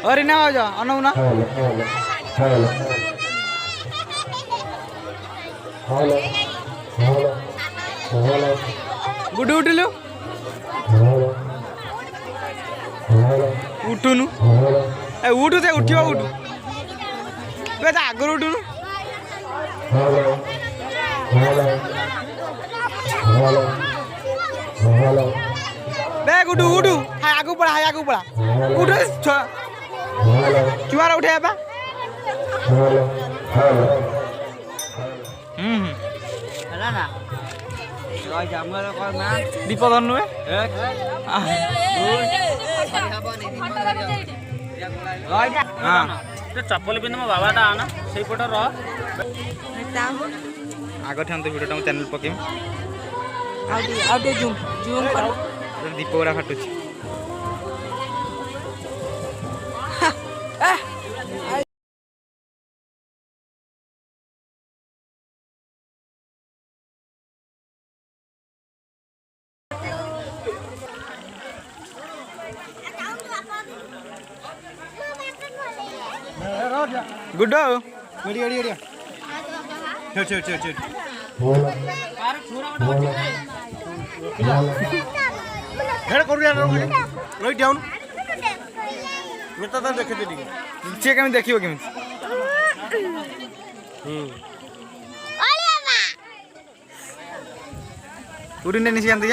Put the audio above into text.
अरे ना आ जा अनौ ना गुड उठलु उठुनु ए उठु ते उठियो उठु बे ता आगर उठुनु बे गुडू उठु हाय आगु पड़ा उठ चुआरा उठे बा ହେଲା ନା ରହି ଯା ଆମର କଣ ନା दीप धरनु ए ରହି ଯା हां ତ ଚପଲ ପିନ୍ଧି ମୋ ବାବାଟା ଆନା ସେଇ ପଟ ରହ आग ठान तो वीडियो टा चैनल पकेम आउटे जूम कर दीप गुरा फाटुची गुड्डो गड़ी गड़ी गड़ी चल चल चल चल हेड करू यार राइट डाउन मैं तो देखे दे दी सी केमी देखियो केमी उड़ी ने निसी आंदी